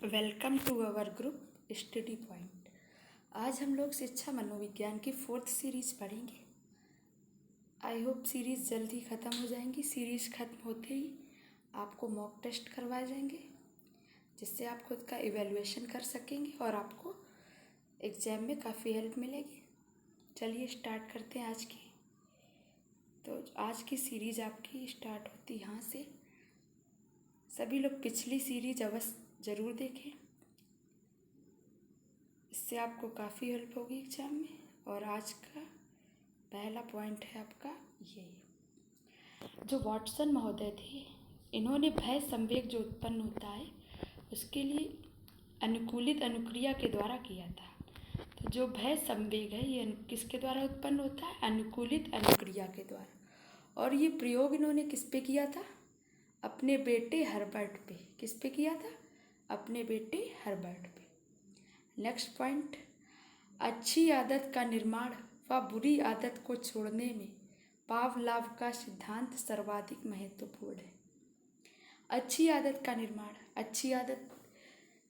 Welcome to our group study point. आज हम लोग शिक्षा मनोविज्ञान की 4th सीरीज पढ़ेंगे। आई होप सीरीज़ जल्दी ख़त्म हो जाएंगी। सीरीज़ ख़त्म होते ही आपको मॉक टेस्ट करवाए जाएंगे, जिससे आप खुद का इवैल्यूएशन कर सकेंगे और आपको एग्ज़ाम में काफ़ी हेल्प मिलेगी। चलिए स्टार्ट करते हैं आज की। तो आज की सीरीज़ आपकी स्टार्ट होती यहाँ से। सभी लोग पिछली सीरीज अवश्य ज़रूर देखें, इससे आपको काफ़ी हेल्प होगी एग्ज़ाम में। और आज का पहला पॉइंट है आपका ये, जो वाटसन महोदय थे, इन्होंने भय संवेग जो उत्पन्न होता है उसके लिए अनुकूलित अनुक्रिया के द्वारा किया था। तो जो भय संवेग है ये किसके द्वारा उत्पन्न होता है? अनुकूलित अनुक्रिया के द्वारा। और ये प्रयोग इन्होंने किस पे किया था? अपने बेटे हर्बर्ट पे। किस पे किया था? अपने बेटे हर्बर्ट पे। नेक्स्ट पॉइंट, अच्छी आदत का निर्माण व बुरी आदत को छोड़ने में पावलोव का सिद्धांत सर्वाधिक महत्वपूर्ण है। अच्छी आदत का निर्माण, अच्छी आदत,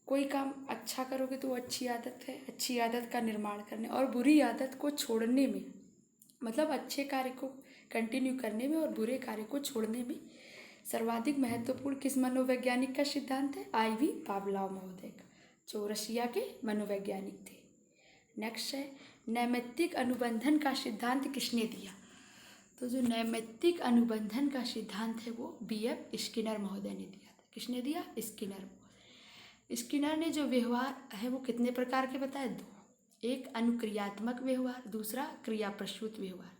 कोई काम अच्छा करोगे तो वो अच्छी आदत है। अच्छी आदत का निर्माण करने और बुरी आदत को छोड़ने में, मतलब अच्छे कार्य को कंटिन्यू करने में और बुरे कार्य को छोड़ने में सर्वाधिक महत्वपूर्ण किस मनोवैज्ञानिक का सिद्धांत है? IV पावलोव महोदय का, जो रशिया के मनोवैज्ञानिक थे। नेक्स्ट है, नैमित्तिक अनुबंधन का सिद्धांत किसने दिया? तो जो नैमित्तिक अनुबंधन का सिद्धांत है वो BF स्किनर महोदय ने दिया था। किसने दिया? स्किनर। स्किनर ने जो व्यवहार है वो कितने प्रकार के बताए? 2। एक अनुक्रियात्मक व्यवहार, दूसरा क्रिया प्रसूत व्यवहार।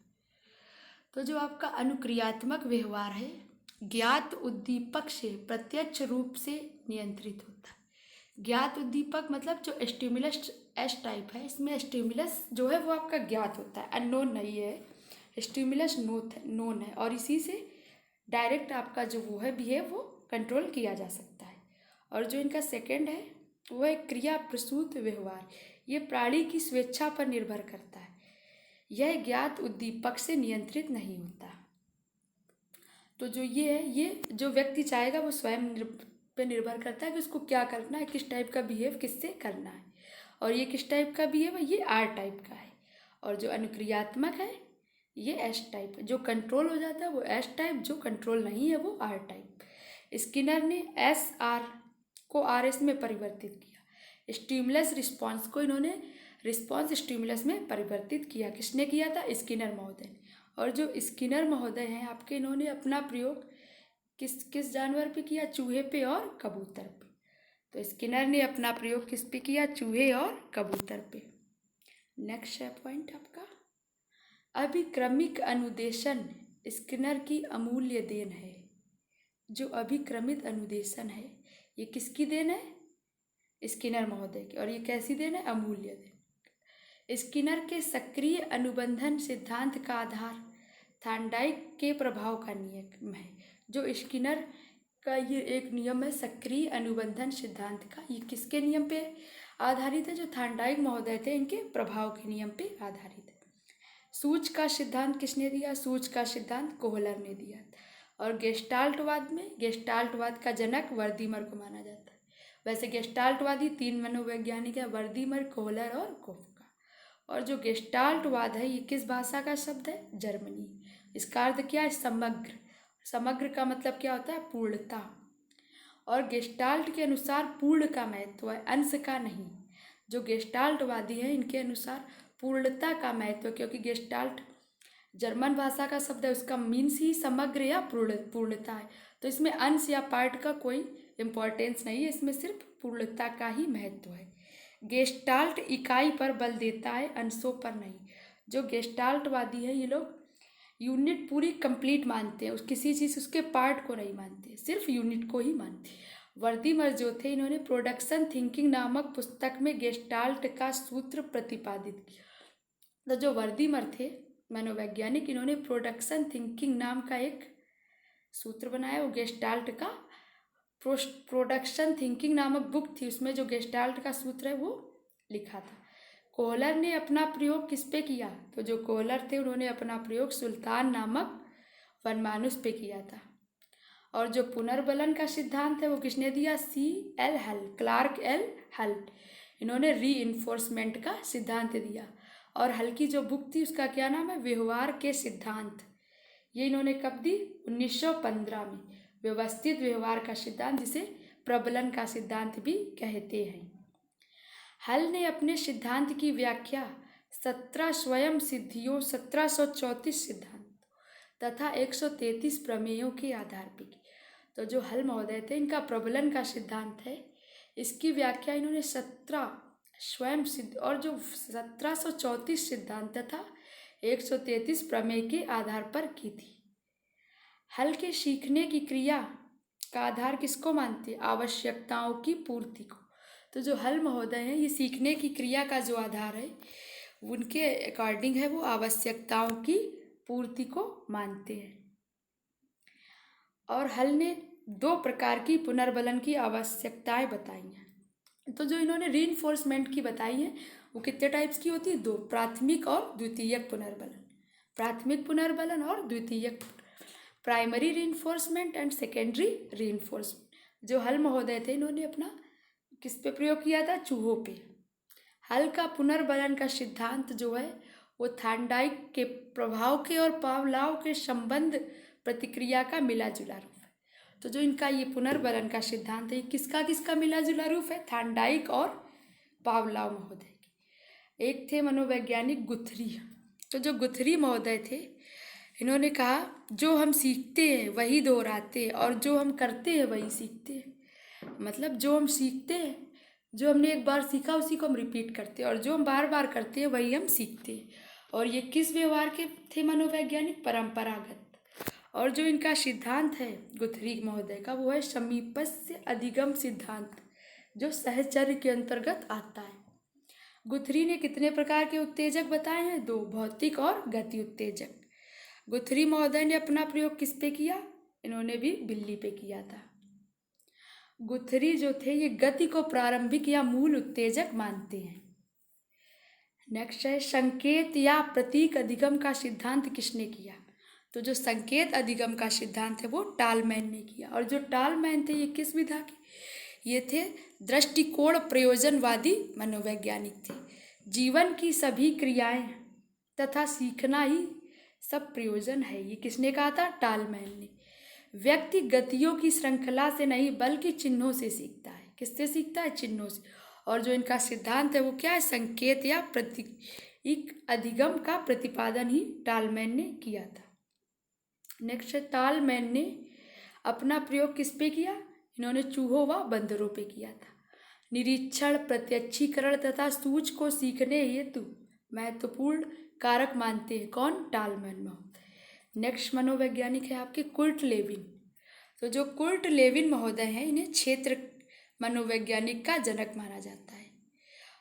तो जो आपका अनुक्रियात्मक व्यवहार है, ज्ञात उद्दीपक से प्रत्यक्ष रूप से नियंत्रित होता है। ज्ञात उद्दीपक मतलब जो स्टिमुलस एस टाइप है, इसमें स्टिमुलस जो है वो आपका ज्ञात होता है, अननोन नहीं है। स्टिमुलस नोन है और इसी से डायरेक्ट आपका जो वो है बिहेव वो कंट्रोल किया जा सकता है। और जो इनका सेकंड है वो है क्रिया प्रसूत व्यवहार। ये प्राणी की स्वेच्छा पर निर्भर करता है, यह ज्ञात उद्दीपक से नियंत्रित नहीं होता। तो जो ये है, ये जो व्यक्ति चाहेगा वो स्वयं पे निर्भर करता है कि उसको क्या करना है, किस टाइप का बिहेव किससे करना है। और ये किस टाइप का बिहेव है? ये R टाइप का है। और जो अनुक्रियात्मक है ये S टाइप है। जो कंट्रोल हो जाता है वो S टाइप, जो कंट्रोल नहीं है वो R टाइप। स्किनर ने SR को RS में परिवर्तित किया। स्टिमुलस रिस्पॉन्स को इन्होंने रिस्पॉन्स स्टिमुलस में परिवर्तित किया। किसने किया था? स्किनर महोदय ने। और जो स्किनर महोदय हैं आपके, इन्होंने अपना प्रयोग किस किस जानवर पे किया? चूहे पे और कबूतर पे। तो स्किनर ने अपना प्रयोग किस पे किया? चूहे और कबूतर पे। नेक्स्ट है पॉइंट आपका, अभिक्रमिक अनुदेशन स्किनर की अमूल्य देन है। जो अभिक्रमित अनुदेशन है ये किसकी देन है? स्किनर महोदय की। और ये कैसी देन है? अमूल्य देन। स्किनर के सक्रिय अनुबंधन सिद्धांत का आधार थार्नडाइक के प्रभाव का नियम है। जो स्किनर का ये एक नियम है सक्रिय अनुबंधन सिद्धांत का, ये किसके नियम पे आधारित है? जो थार्नडाइक महोदय थे इनके प्रभाव के नियम पे आधारित है। सूच का सिद्धांत किसने दिया? सूच का सिद्धांत कोहलर ने दिया था। और गेस्टाल्टवाद में, गेस्टाल्टवाद का जनक वर्दीमर को माना जाता है। वैसे गेस्टाल्टवादी 3 मनोवैज्ञानिक है, वर्दीमर, कोहलर और कोफका। और जो गेस्टाल्टवाद है ये किस भाषा का शब्द है? जर्मनी। इसका अर्थ क्या है? समग्र। समग्र का मतलब क्या होता है? पूर्णता। और गेस्टाल्ट के अनुसार पूर्ण का महत्व है, अंश का नहीं। जो गेस्टाल्टवादी है इनके अनुसार पूर्णता का महत्व, क्योंकि गेस्टाल्ट जर्मन भाषा का शब्द है, उसका मीन्स ही समग्र या पूर्णता है। तो इसमें अंश या पार्ट का कोई इम्पोर्टेंस नहीं है, इसमें सिर्फ पूर्णता का ही महत्व है। गेस्टाल्ट इकाई पर बल देता है, अंशों पर नहीं। जो गेस्टाल्टवादी है ये लोग यूनिट पूरी कंप्लीट मानते हैं, किसी चीज़ उसके पार्ट को नहीं मानते, सिर्फ यूनिट को ही मानते हैं। वर्दीमर जो थे इन्होंने प्रोडक्शन थिंकिंग नामक पुस्तक में गेस्टाल्ट का सूत्र प्रतिपादित किया। तो जो वर्दीमर थे मनोवैज्ञानिक, इन्होंने प्रोडक्शन थिंकिंग नाम का एक सूत्र बनाया। वो गेस्टाल्ट का प्रोडक्शन थिंकिंग नामक बुक थी, उसमें जो गेस्टाल्ट का सूत्र है वो लिखा था। कोहलर ने अपना प्रयोग किस पे किया? तो जो कोहलर थे उन्होंने अपना प्रयोग सुल्तान नामक वनमानुस पे किया था। और जो पुनर्बलन का सिद्धांत है वो किसने दिया? C.L. हल, क्लार्क एल हल। इन्होंने रीइंफोर्समेंट का सिद्धांत दिया। और हल की जो बुक थी उसका क्या नाम है? व्यवहार के सिद्धांत। ये इन्होंने कब दी? 1915 में। व्यवस्थित व्यवहार का सिद्धांत, जिसे प्रबलन का सिद्धांत भी कहते हैं। हल ने अपने सिद्धांत की व्याख्या 17 स्वयं सिद्धियों, 1734 सिद्धांत तथा 133 प्रमेयों के आधार पर की। तो जो हल महोदय थे, इनका प्रबलन का सिद्धांत है, इसकी व्याख्या इन्होंने 17 स्वयं सिद्ध और जो 1734 सिद्धांत तथा 133 प्रमेय के आधार पर की थी। हल के सीखने की क्रिया का आधार किसको मानते हैं? आवश्यकताओं की पूर्ति को। तो जो हल महोदय हैं, ये सीखने की क्रिया का जो आधार है उनके अकॉर्डिंग है, वो आवश्यकताओं की पूर्ति को मानते हैं। और हल ने 2 प्रकार की पुनर्बलन की आवश्यकताएं बताई हैं। तो जो इन्होंने रीइंफोर्समेंट की बताई है वो कितने टाइप्स की होती है? 2, प्राथमिक और द्वितीयक पुनर्बलन। प्राथमिक पुनर्बलन और द्वितीयक, primary reinforcement and secondary reinforcement. जो हल महोदय थे, इन्होंने अपना किस पे प्रयोग किया था? चूहों पे। हल का पुनर्बलन का सिद्धांत जो है वो थॉर्नडाइक के प्रभाव के और पावलोव के संबंध प्रतिक्रिया का मिला जुला रूप है। तो जो इनका ये पुनर्बलन का सिद्धांत है, ये किसका मिला जुला रूप है? थॉर्नडाइक और पावलोव महोदय की। एक थे मनोवैज्ञानिक गुथरी। तो जो गुथरी महोदय थे, इन्होंने कहा जो हम सीखते हैं वही दोहराते हैं और जो हम करते हैं वही सीखते हैं। मतलब जो हम सीखते हैं, जो हमने एक बार सीखा उसी को हम रिपीट करते हैं, और जो हम बार बार करते हैं वही हम सीखते हैं। और ये किस व्यवहार के थे मनोवैज्ञानिक? परंपरागत। और जो इनका सिद्धांत है गुथरी महोदय का, वो है समीपस्य अधिगम सिद्धांत, जो सहचर्य के अंतर्गत आता है। गुथरी ने कितने प्रकार के उत्तेजक बताए हैं? 2, भौतिक और गति उत्तेजक। गुथरी महोदय ने अपना प्रयोग किस पे किया? इन्होंने भी बिल्ली पे किया था। गुथरी जो थे, ये गति को प्रारंभिक या मूल उत्तेजक मानते हैं। नेक्स्ट है संकेत या प्रतीक अधिगम का सिद्धांत किसने किया? तो जो संकेत अधिगम का सिद्धांत है वो टालमैन ने किया। और जो टालमैन थे, ये किस विधा के? ये थे दृष्टिकोण प्रयोजनवादी मनोवैज्ञानिक थे। जीवन की सभी क्रियाएं तथा सीखना ही सब प्रयोजन है, ये किसने कहा था? टालमैन ने। व्यक्ति गतियों की श्रृंखला से नहीं बल्कि चिन्हों से सीखता है। किससे सीखता है? चिन्हों से। और जो इनका सिद्धांत है वो क्या है? संकेत या प्रतीक अधिगम का प्रतिपादन ही टालमैन ने किया था। नेक्स्ट है टालमैन ने अपना प्रयोग किस पे किया? इन्होंने चूहों व बंदरों पे किया था। निरीक्षण, प्रत्यक्षीकरण तथा सूझ को सीखने हेतु महत्वपूर्ण कारक मानते हैं। कौन? टालमैन। नेक्स्ट मनोवैज्ञानिक है आपके कुर्ट लेविन। तो जो कुर्ट लेविन महोदय हैं, इन्हें क्षेत्र मनोवैज्ञानिक का जनक माना जाता है।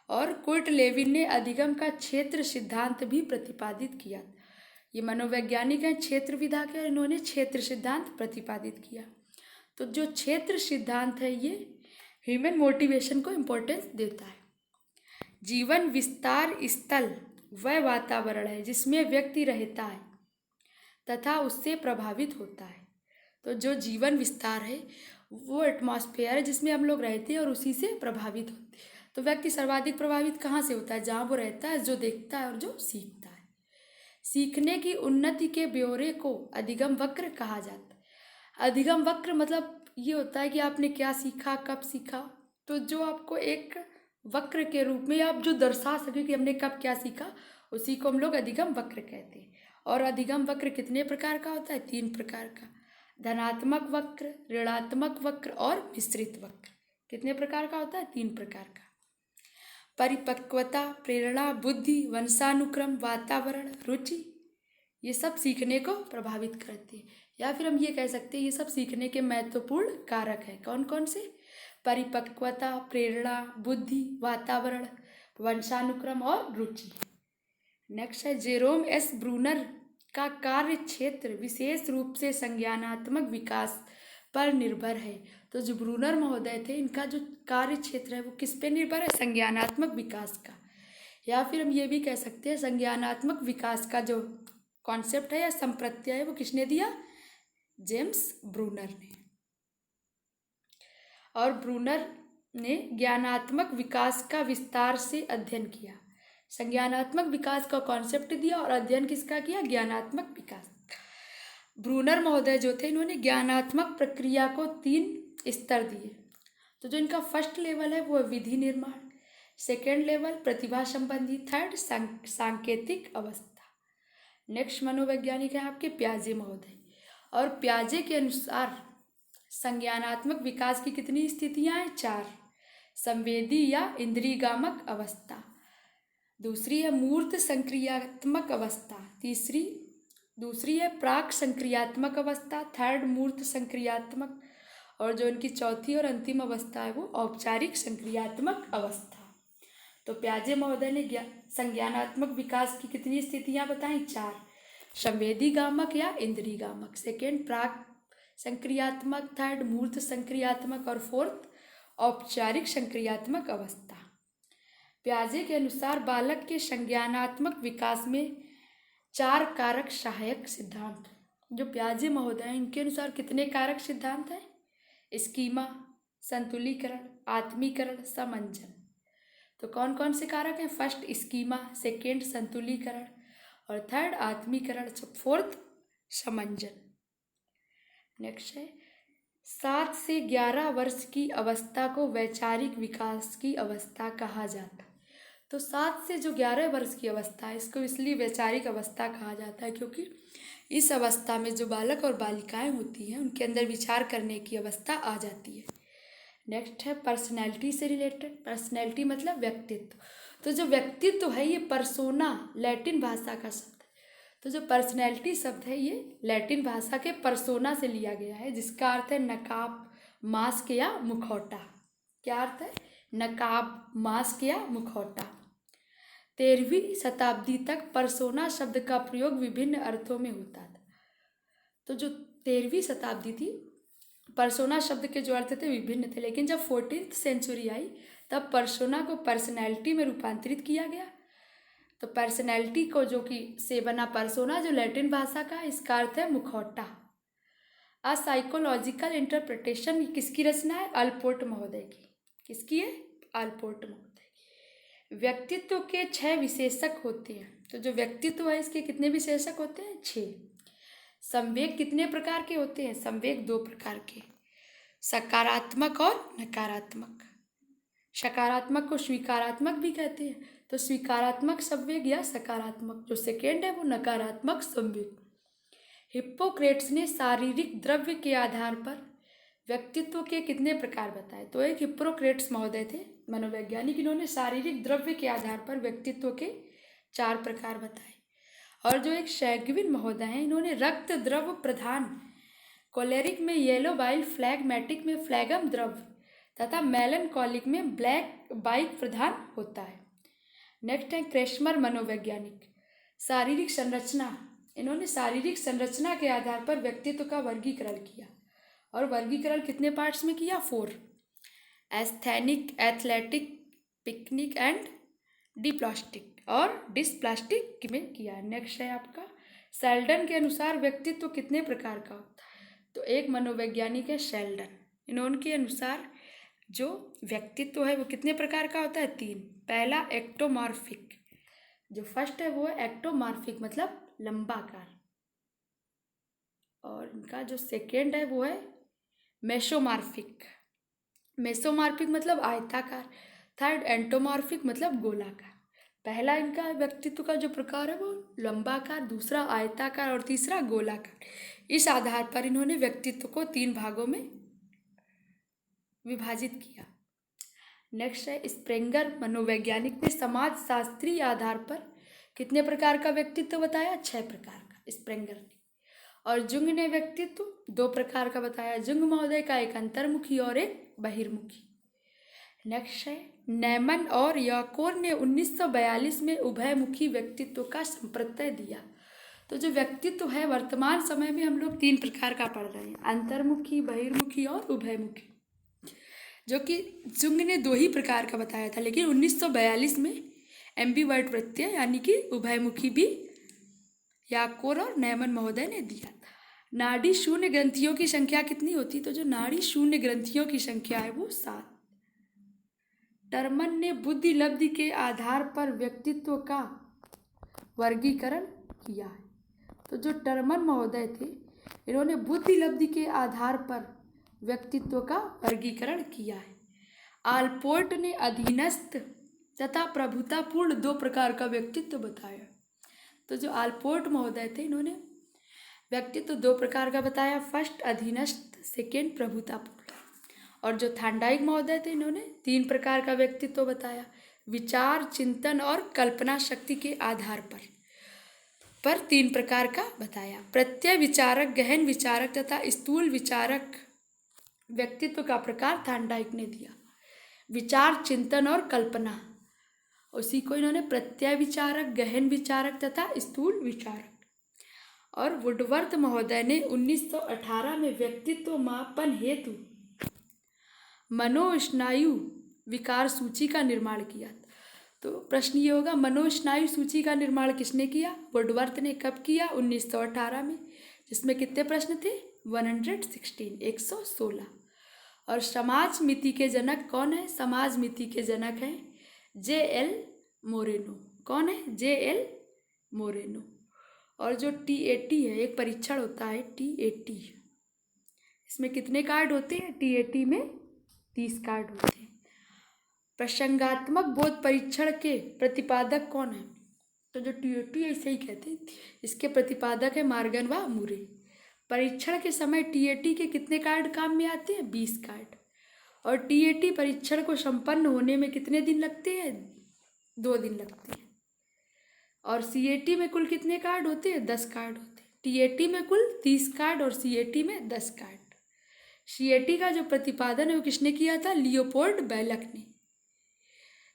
और कुर्ट लेविन ने अधिगम का क्षेत्र सिद्धांत भी प्रतिपादित किया। ये मनोवैज्ञानिक हैं क्षेत्र विधा के, और इन्होंने क्षेत्र सिद्धांत प्रतिपादित किया। तो जो क्षेत्र सिद्धांत है ये ह्यूमन मोटिवेशन को इम्पोर्टेंस देता है। जीवन विस्तार स्थल वह वातावरण है जिसमें व्यक्ति रहता है तथा उससे प्रभावित होता है। तो जो जीवन विस्तार है वो एटमॉस्फेयर है जिसमें हम लोग रहते हैं और उसी से प्रभावित होते हैं। तो व्यक्ति सर्वाधिक प्रभावित कहाँ से होता है? जहाँ वो रहता है, जो देखता है और जो सीखता है। सीखने की उन्नति के ब्यौरे को अधिगम वक्र कहा जाता है। अधिगम वक्र मतलब ये होता है कि आपने क्या सीखा, कब सीखा। तो जो आपको एक वक्र के रूप में आप जो दर्शा सके कि हमने कब क्या सीखा, उसी को हम लोग अधिगम वक्र कहते हैं। और अधिगम वक्र कितने प्रकार का होता है? 3 प्रकार का। धनात्मक वक्र, ऋणात्मक वक्र और मिश्रित वक्र। कितने प्रकार का होता है? 3 प्रकार का। परिपक्वता, प्रेरणा, बुद्धि, वंशानुक्रम, वातावरण, रुचि, ये सब सीखने को प्रभावित करते हैं। या फिर हम ये कह सकते हैं ये सब सीखने के महत्वपूर्ण कारक हैं। कौन कौन से? परिपक्वता, प्रेरणा, बुद्धि, वातावरण, वंशानुक्रम और रुचि। नेक्स्ट है जेरोम एस ब्रूनर का कार्य क्षेत्र विशेष रूप से संज्ञानात्मक विकास पर निर्भर है। तो जो ब्रूनर महोदय थे, इनका जो कार्य क्षेत्र है वो किस पे निर्भर है? संज्ञानात्मक विकास का। या फिर हम ये भी कह सकते हैं संज्ञानात्मक विकास का जो कॉन्सेप्ट है या संप्रत्यय है वो किसने दिया? जेम्स ब्रूनर ने। और ब्रूनर ने ज्ञानात्मक विकास का विस्तार से अध्ययन किया। संज्ञानात्मक विकास का कॉन्सेप्ट दिया और अध्ययन किसका किया? ज्ञानात्मक विकास। ब्रूनर महोदय जो थे इन्होंने ज्ञानात्मक प्रक्रिया को 3 स्तर दिए। तो जो इनका फर्स्ट लेवल है वो है विधि निर्माण, सेकेंड लेवल प्रतिभा संबंधी, थर्ड सांकेतिक अवस्था। नेक्स्ट मनोवैज्ञानिक है आपके प्याजे महोदय। और प्याजे के अनुसार संज्ञानात्मक विकास की कितनी स्थितियां हैं? 4। संवेदी या इंद्रियगामक अवस्था, दूसरी है मूर्त संक्रियात्मक अवस्था, दूसरी है प्राक संक्रियात्मक अवस्था, थर्ड मूर्त संक्रियात्मक, और जो इनकी चौथी और अंतिम अवस्था है वो औपचारिक संक्रियात्मक अवस्था। तो प्याजे महोदय ने संज्ञानात्मक विकास की कितनी स्थितियां बताई? 4। संवेदीगामक या इंद्रियगामक, सेकेंड प्राक संक्रियात्मक, थर्ड मूर्त संक्रियात्मक और फोर्थ औपचारिक संक्रियात्मक अवस्था। प्याजे के अनुसार बालक के संज्ञानात्मक विकास में 4 कारक सहायक सिद्धांत। जो प्याजे महोदय हैं इनके अनुसार कितने कारक सिद्धांत हैं? स्कीमा, संतुलीकरण, आत्मीकरण, समंजन। तो कौन कौन से कारक हैं? फर्स्ट स्कीमा, सेकेंड संतुलीकरण और थर्ड आत्मीकरण, फोर्थ समंजन। नेक्स्ट है 7 से 11 वर्ष की अवस्था को वैचारिक विकास की अवस्था कहा जाता है। तो 7 से जो 11 वर्ष की अवस्था है इसको इसलिए वैचारिक अवस्था कहा जाता है क्योंकि इस अवस्था में जो बालक और बालिकाएं होती हैं उनके अंदर विचार करने की अवस्था आ जाती है। नेक्स्ट है पर्सनैलिटी से रिलेटेड। पर्सनैलिटी मतलब व्यक्तित्व। तो जो व्यक्तित्व है ये पर्सोना लैटिन भाषा का शब्द है। तो जो पर्सनैलिटी शब्द है ये लैटिन भाषा के पर्सोना से लिया गया है जिसका अर्थ है नकाब, मास्क या मुखौटा। क्या अर्थ है? नकाब, मास्क या मुखौटा। 13वीं शताब्दी तक पर्सोना शब्द का प्रयोग विभिन्न अर्थों में होता था। तो जो 13वीं शताब्दी थी पर्सोना शब्द के जो अर्थ थे विभिन्न थे, लेकिन जब 14th सेंचुरी आई तब पर्सोना को पर्सनैलिटी में रूपांतरित किया गया। तो पर्सनैलिटी को जो कि से बना पर्सोना जो लैटिन भाषा का, इसका अर्थ है मुखौटा। अ साइकोलॉजिकल इंटरप्रिटेशन किसकी रचना है? अल्पोर्ट महोदय की। किसकी है? अल्पोर्ट महोदय। व्यक्तित्व के 6 विशेषक होते हैं। तो जो व्यक्तित्व है इसके कितने विशेषक होते हैं? 6। संवेग कितने प्रकार के होते हैं? संवेग 2 प्रकार के, सकारात्मक और नकारात्मक। सकारात्मक को स्वीकारात्मक भी कहते हैं। तो स्वीकारात्मक संवेग या सकारात्मक, जो सेकेंड है वो नकारात्मक संवेग। हिप्पोक्रेट्स ने शारीरिक द्रव्य के आधार पर व्यक्तित्व के कितने प्रकार बताए? तो एक हिप्पोक्रेट्स महोदय थे मनोवैज्ञानिक, इन्होंने शारीरिक द्रव्य के आधार पर व्यक्तित्व के 4 प्रकार बताए। और जो एक सैगविन महोदय हैं इन्होंने रक्त द्रव प्रधान, कोलेरिक में येलो बाइल, फ्लैगमेटिक में फ्लैगम द्रव्य तथा मेलनकॉलिक में ब्लैक बाइक प्रधान होता है। नेक्स्ट है क्रेस्मर मनोवैज्ञानिक। शारीरिक संरचना, इन्होंने शारीरिक संरचना के आधार पर व्यक्तित्व का वर्गीकरण किया। और वर्गीकरण कितने पार्ट्स में किया? 4। एस्थेनिक, एथलेटिक, पिकनिक एंड डिप्लास्टिक और डिस्प्लास्टिक में किया। नेक्स्ट है आपका शेल्डन के अनुसार व्यक्तित्व कितने प्रकार का होता है? तो एक मनोवैज्ञानिक है शेल्डन, इन्होंने अनुसार जो व्यक्तित्व है वो कितने प्रकार का होता है? 3। पहला एक्टोमॉर्फिक, जो फर्स्ट है वो है एक्टोमॉर्फिक मतलब लंबाकार, और इनका जो सेकेंड है वो है मेसोमॉर्फिक, मेसोमॉर्फिक मतलब आयताकार, थर्ड एंटोमॉर्फिक मतलब गोलाकार। पहला इनका व्यक्तित्व का जो प्रकार है वो लंबाकार, दूसरा आयताकार और तीसरा गोलाकार। इस आधार पर इन्होंने व्यक्तित्व को 3 भागों में विभाजित किया। नेक्स्ट है स्प्रेंगर मनोवैज्ञानिक ने समाज शास्त्रीय आधार पर कितने प्रकार का व्यक्तित्व बताया? 6 प्रकार का स्प्रेंगर ने। और जुंग ने व्यक्तित्व 2 प्रकार का बताया। जुंग महोदय का एक अंतर्मुखी और एक बहिर्मुखी। नेक्स्ट है नैमन और याकोर ने 1942 में उभयमुखी व्यक्तित्व का संप्रत्यय दिया। तो जो व्यक्तित्व है वर्तमान समय में हम लोग 3 प्रकार का पढ़ रहे हैं, अंतर्मुखी, बहिर्मुखी और उभयमुखी, जो कि जुंग ने 2 ही प्रकार का बताया था, लेकिन 1942 में एम्बिवर्ट प्रत्यय यानी कि उभयमुखी भी याकोर और नैमन महोदय ने दिया था। नाड़ी शून्य ग्रंथियों की संख्या कितनी होती? तो जो नाड़ी शून्य ग्रंथियों की संख्या है वो 7। टर्मन ने बुद्धि लब्धि के आधार पर व्यक्तित्व का वर्गीकरण किया है। तो जो टर्मन महोदय थे, इन्होंने बुद्धि लब्धि के आधार पर व्यक्तित्व का वर्गीकरण किया है। आलपोर्ट ने अधीनस्थ तथा प्रभुतापूर्ण 2 प्रकार का व्यक्तित्व बताया। तो जो आलपोर्ट महोदय थे, इन्होंने व्यक्तित्व 2 प्रकार का बताया, फर्स्ट अधीनस्थ, सेकेंड प्रभुतापूर्ण। और जो थांडाइक महोदय थे, इन्होंने 3 प्रकार का व्यक्तित्व बताया, विचार, चिंतन और कल्पना शक्ति के आधार पर 3 प्रकार का बताया। प्रत्यय विचारक, गहन विचारक तथा स्थूल विचारक व्यक्तित्व का प्रकार थांडाइक ने दिया। विचार, चिंतन और कल्पना, उसी को इन्होंने प्रत्यय विचारक, गहन विचारक तथा स्थूल विचारक। और वुडवर्थ महोदय ने 1918 में व्यक्तित्व मापन हेतु मनोस्नायु विकार सूची का निर्माण किया। तो प्रश्न ये होगा, मनोस्नायु सूची का निर्माण किसने किया? वुडवर्थ ने। कब किया? 1918 में। जिसमें कितने प्रश्न थे? 116, 116। और समाज मिति के जनक कौन है? समाज मिति के जनक हैं J.L. मोरेनो। कौन है? J.L. मोरेनो। और जो TAT है, एक परीक्षण होता है TAT, इसमें कितने कार्ड होते हैं? TAT में 30 कार्ड होते हैं। प्रसंगात्मक बोध परीक्षण के प्रतिपादक कौन है? तो जो TAT है, इसे ही कहते हैं, इसके प्रतिपादक है मार्गन व मूरे। परीक्षण के समय TAT के कितने कार्ड काम में आते हैं? 20 कार्ड। और TAT परीक्षण को संपन्न होने में कितने दिन लगते हैं? 2 दिन लगते हैं। और CAT में कुल कितने कार्ड होते हैं? 10 कार्ड होते हैं। TAT में कुल 30 कार्ड और CAT में 10 कार्ड। CAT का जो प्रतिपादन है वो किसने किया था? लियोपोल्ड बेलक ने।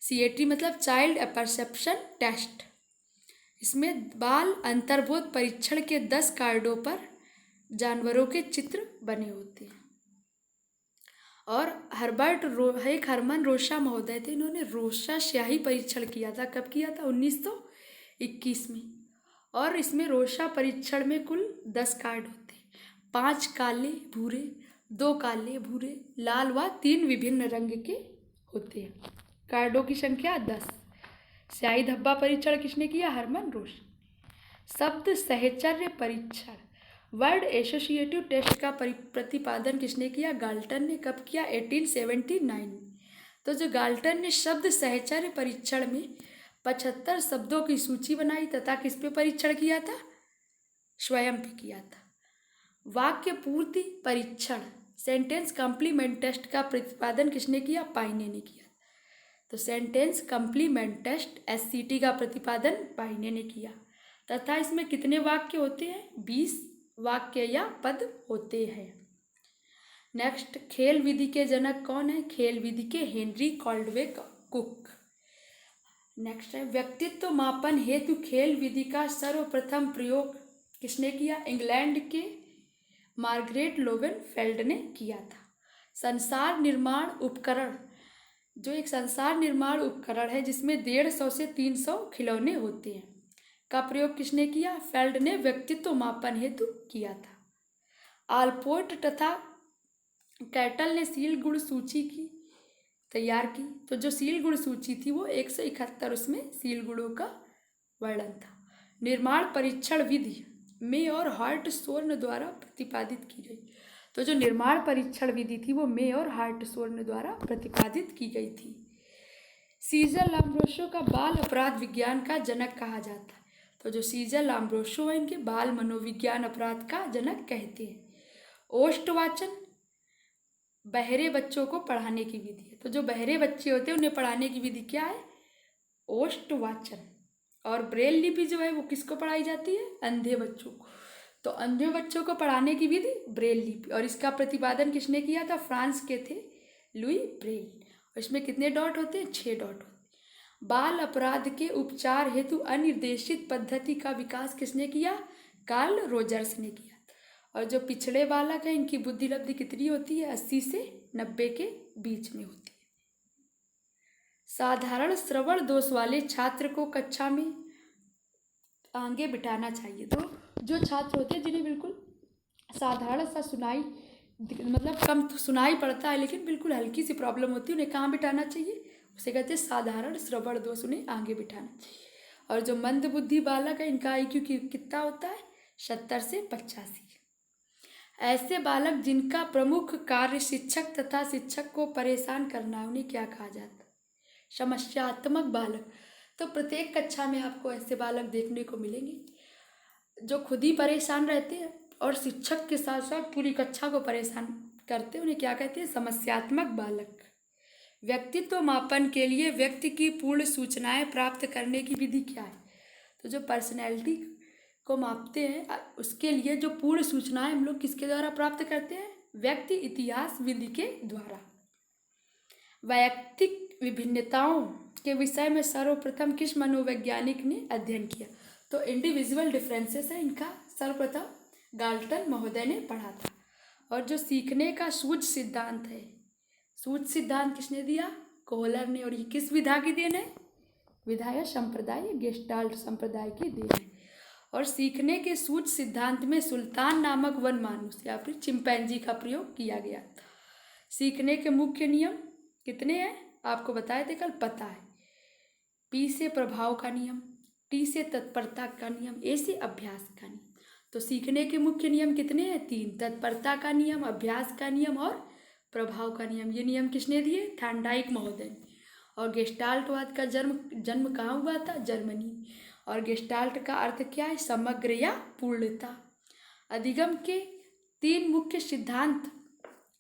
CAT मतलब चाइल्ड परसेप्शन टेस्ट। इसमें बाल अंतर्बोध परीक्षण के 10 कार्डों पर जानवरों के चित्र बने होते हैं। और हरमन रोशा महोदय थे, इन्होंने रोशा स्याही परीक्षण किया था। कब किया था? 1921 में। और इसमें रोशा परीक्षण में कुल 10 कार्ड होते हैं, 5 काले भूरे, 2 काले भूरे, लाल व 3 विभिन्न रंग के होते हैं। कार्डों की संख्या 10। स्याही धब्बा परीक्षण किसने किया? हरमन रोशा। शब्द सहचर्य परीक्षण, वर्ड एसोसिएटिव टेस्ट का प्रतिपादन किसने किया? गाल्टन ने। कब किया? 1879। तो जो गाल्टन ने शब्द सहचर्य परीक्षण में 75 शब्दों की सूची बनाई तथा किस पे परीक्षण किया था? स्वयं पे किया था। वाक्य पूर्ति परीक्षण, सेंटेंस कंप्लीमेंट टेस्ट का प्रतिपादन किसने किया? पाइने ने किया। तो सेंटेंस कंप्लीमेंट टेस्ट SCT का प्रतिपादन पाइने ने किया। तथा इसमें कितने वाक्य होते हैं? 20 वाक्य या पद होते हैं। नेक्स्ट, खेल विधि के जनक कौन है? खेल विधि के हेनरी कॉल्डवे कुक। नेक्स्ट है, व्यक्तित्व मापन हेतु खेल विधि का सर्वप्रथम प्रयोग किसने किया? इंग्लैंड के मार्गरेट लोवेनफेल्ड ने किया था। संसार निर्माण उपकरण, जो एक संसार निर्माण उपकरण है जिसमें 150 से 300 खिलौने होते हैं, का प्रयोग किसने किया? फेल्ड ने व्यक्तित्व मापन हेतु किया था। आलपोर्ट तथा कैटल ने सील गुण सूची की तैयार की। तो जो सील गुण सूची थी वो 171, उसमें सील गुणों का वर्णन था। निर्माण परीक्षण विधि मे और हार्टशोर्न द्वारा प्रतिपादित की गई। तो जो निर्माण परीक्षण विधि थी वो मे और हार्टशोर्न द्वारा प्रतिपादित की गई थी। सीजर लाम्ब्रोसो का बाल अपराध विज्ञान का जनक कहा जाता है। तो जो सीजर लाम्ब्रोसो है, इनके बाल मनोविज्ञान अपराध का जनक कहते हैं। ओष्ठवाचन बहरे बच्चों को पढ़ाने की विधि है। तो जो बहरे बच्चे होते हैं उन्हें पढ़ाने की विधि क्या है? ओष्ठवाचन। और ब्रेल लिपि जो है वो किसको पढ़ाई जाती है? अंधे बच्चों को। तो अंधे बच्चों को पढ़ाने की विधि ब्रेल लिपि। और इसका प्रतिपादन किसने किया था? फ्रांस के थे लुई ब्रेल। और इसमें कितने डॉट होते हैं? 6 डॉट होते हैं। बाल अपराध के उपचार हेतु अनिर्देशित पद्धति का विकास किसने किया? कार्ल रोजर्स ने किया। और जो पिछड़े बालक हैं, इनकी बुद्धि लब्धि कितनी होती है? 80 से 90 के बीच में होती है। साधारण श्रवण दोष वाले छात्र को कक्षा में आगे बिठाना चाहिए। तो जो छात्र होते हैं जिन्हें बिल्कुल साधारण सा सुनाई मतलब कम सुनाई पड़ता है, लेकिन बिल्कुल हल्की सी प्रॉब्लम होती है, उन्हें कहाँ बिठाना चाहिए, उसे कहते हैं साधारण श्रवण दोष, उन्हें आगे बिठाना चाहिए। और जो मंद बुद्धि बालक है, इनका IQ कितना होता है, 70 से 85। ऐसे बालक जिनका प्रमुख कार्य शिक्षक तथा शिक्षक को परेशान करना है, उन्हें क्या कहा जाता है, समस्यात्मक बालक। तो प्रत्येक कक्षा में आपको ऐसे बालक देखने को मिलेंगे जो खुद ही परेशान रहते हैं और शिक्षक के साथ साथ पूरी कक्षा को परेशान करते हैं, उन्हें क्या कहते हैं, समस्यात्मक बालक। व्यक्तित्व मापन के लिए व्यक्ति की पूर्ण सूचनाएं प्राप्त करने की विधि क्या है, तो जो पर्सनैलिटी को मापते हैं उसके लिए जो पूर्ण सूचनाएं हम लोग किसके द्वारा प्राप्त करते हैं, व्यक्ति इतिहास विधि के द्वारा। वैयक्तिक विभिन्नताओं के विषय में सर्वप्रथम किस मनोवैज्ञानिक ने अध्ययन किया, तो इंडिविजुअल डिफरेंसेस है, इनका सर्वप्रथम गाल्टन महोदय ने पढ़ा था। और जो सीखने का सूझ सिद्धांत है, सूझ सिद्धांत किसने दिया, कोहलर ने। और ये किस विधा की देन है, विधा या संप्रदाय, गेस्टाल्ट संप्रदाय की देन है। और सीखने के सूझ सिद्धांत में सुल्तान नामक वन मानुस या फिर चिंपैंजी का प्रयोग किया गया था। सीखने के मुख्य नियम कितने हैं, आपको बताए थे कल, पता है। P से प्रभाव का नियम, T से तत्परता का नियम, A से अभ्यास का नियम। तो सीखने के मुख्य नियम कितने हैं, 3, तत्परता का नियम, अभ्यास का नियम और प्रभाव का नियम। ये नियम किसने दिए, थॉर्नडाइक महोदय ने। और गेस्टाल्टवाद का जन्म कहाँ हुआ था, जर्मनी। और गेस्टाल्ट का अर्थ क्या है, समग्र या पूर्णता। अधिगम के 3 मुख्य सिद्धांत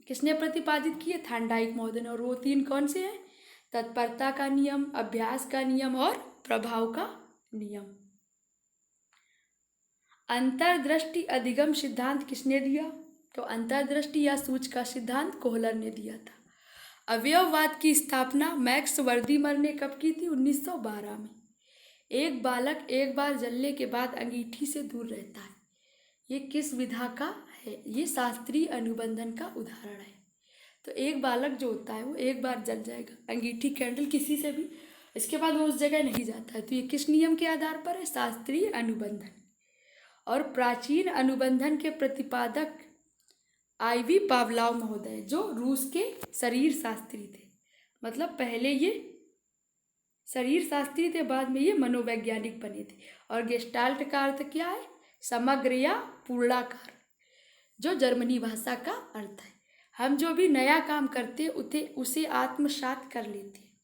किसने प्रतिपादित किए, थॉर्नडाइक महोदय ने। और वो 3 कौन से हैं, तत्परता का नियम, अभ्यास का नियम और प्रभाव का नियम। अंतर्दृष्टि अधिगम सिद्धांत किसने दिया, तो अंतर्दृष्टि या सूझ का सिद्धांत कोहलर ने दिया था। अवयववाद की स्थापना मैक्स वर्दीमर ने कब की थी, 1912 में। एक बालक एक बार जलने के बाद अंगीठी से दूर रहता है, ये किस विधा का है, ये शास्त्रीय अनुबंधन का उदाहरण है। तो एक बालक जो होता है वो एक बार जल जाएगा, अंगीठी कैंडल किसी से भी, इसके बाद वो उस जगह नहीं जाता है। तो ये किस नियम के आधार पर है, शास्त्रीय अनुबंधन। और प्राचीन अनुबंधन के प्रतिपादक IV पावलोव महोदय, जो रूस के शरीर शास्त्री थे, मतलब पहले ये शरीर शास्त्री थे, बाद में ये मनोवैज्ञानिक बने थे। और गेस्टाल्ट का अर्थ क्या है, समग्र या पूर्णाकार, जो जर्मनी भाषा का अर्थ है। हम जो भी नया काम करते उसे आत्मसात कर लेते हैं।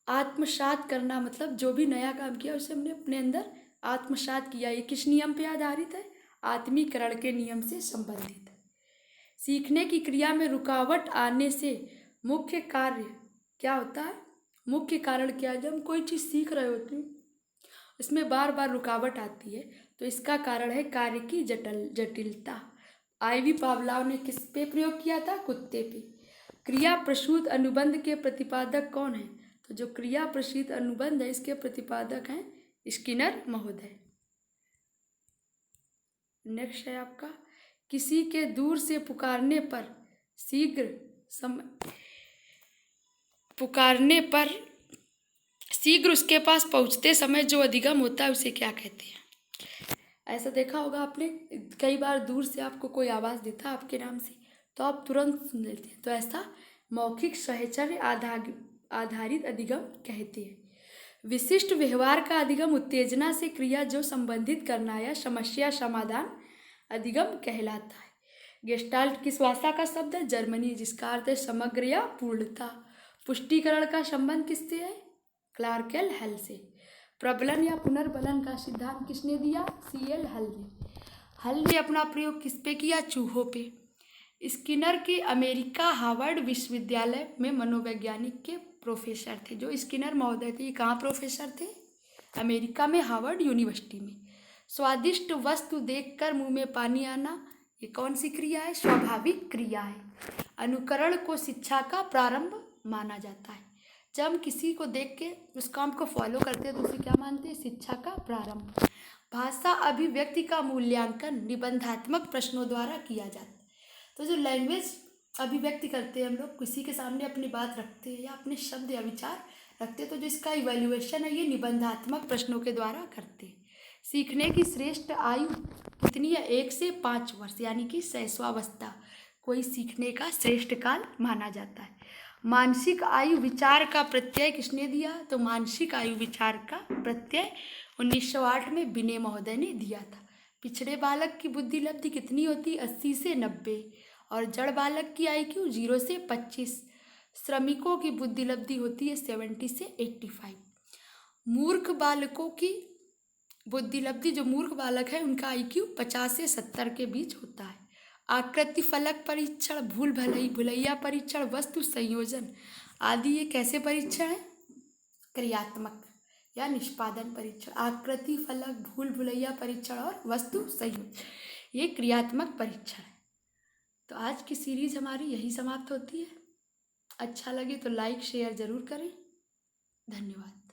आत्मसात करना मतलब जो भी नया काम किया उसे हमने अपने अंदर आत्मसात किया। ये किस नियम पे आधारित है, आत्मीकरण के नियम से संबंधित है। सीखने की क्रिया में रुकावट आने से मुख्य कार्य क्या होता है, मुख्य कारण क्या है, जब हम कोई चीज़ सीख रहे होते हैं इसमें बार बार रुकावट आती है, तो इसका कारण है कार्य की जटिलता। IV पावलोव ने किस पे प्रयोग किया था, कुत्ते पे। क्रिया प्रसूत अनुबंध के प्रतिपादक कौन है, तो जो क्रिया प्रसूत अनुबंध है इसके प्रतिपादक हैं स्किनर महोदय। नेक्स्ट है आपका, किसी के दूर से पुकारने पर शीघ्र उसके पास पहुंचते समय जो अधिगम होता है उसे क्या कहते हैं। ऐसा देखा होगा आपने, कई बार दूर से आपको कोई आवाज़ देता है आपके नाम से, तो आप तुरंत सुन लेते हैं, तो ऐसा मौखिक साहचर्य आधारित अधिगम कहते हैं। विशिष्ट व्यवहार का अधिगम उत्तेजना से क्रिया जो संबंधित करना या समस्या समाधान अधिगम कहलाता है। गेस्टाल्ट किस भाषा का शब्द है, जर्मनी, जिसका अर्थ है समग्र या पूर्णता। पुष्टिकरण का संबंध किससे है, क्लार्केल हल से। प्रबलन या पुनर्बलन का सिद्धांत किसने दिया, CL हल ने। हल ने अपना प्रयोग किस पे किया, चूहों पे। स्किनर के अमेरिका हार्वर्ड विश्वविद्यालय में मनोवैज्ञानिक के प्रोफेसर थे। जो स्किनर महोदय थे ये कहाँ प्रोफेसर थे, अमेरिका में हार्वर्ड यूनिवर्सिटी में। स्वादिष्ट वस्तु देखकर मुंह में पानी आना, ये कौन सी क्रिया है, स्वाभाविक क्रिया है। अनुकरण को शिक्षा का प्रारंभ माना जाता है। जब हम किसी को देख के उस काम को फॉलो करते हैं तो उसे क्या मानते हैं, शिक्षा का प्रारंभ। भाषा अभिव्यक्ति का मूल्यांकन निबंधात्मक प्रश्नों द्वारा किया जाता है। तो जो लैंग्वेज अभिव्यक्ति करते हैं हम लोग, किसी के सामने अपनी बात रखते हैं या अपने शब्द या विचार रखते हैं, तो जो इसका इवैल्यूएशन है ये निबंधात्मक प्रश्नों के द्वारा करते हैं। सीखने की श्रेष्ठ आयु कितनी है? 1 से 5 वर्ष, यानी कि शैशवावस्था कोई सीखने का श्रेष्ठ काल माना जाता है। मानसिक आयु विचार का प्रत्यय किसने दिया? तो मानसिक आयु विचार का प्रत्यय 1908 में बिने महोदय ने दिया था। पिछड़े बालक की बुद्धि लब्धि कितनी होती? 80 से 90। और जड़ बालक की IQ 0 से 25। श्रमिकों की बुद्धि लब्धि होती है 70 से 85। मूर्ख बालकों की बुद्धि लब्धि, जो मूर्ख बालक है उनका IQ 50 से 70 के बीच होता है। आकृति फलक परीक्षण, भूल भुलैया परीक्षण, वस्तु संयोजन आदि ये कैसे परीक्षण है? क्रियात्मक या निष्पादन परीक्षण। आकृति फलक, भूल भुलैया परीक्षण और वस्तु संयोजन ये क्रियात्मक परीक्षण है। तो आज की सीरीज हमारी यही समाप्त होती है। अच्छा लगे तो लाइक शेयर ज़रूर करें। धन्यवाद।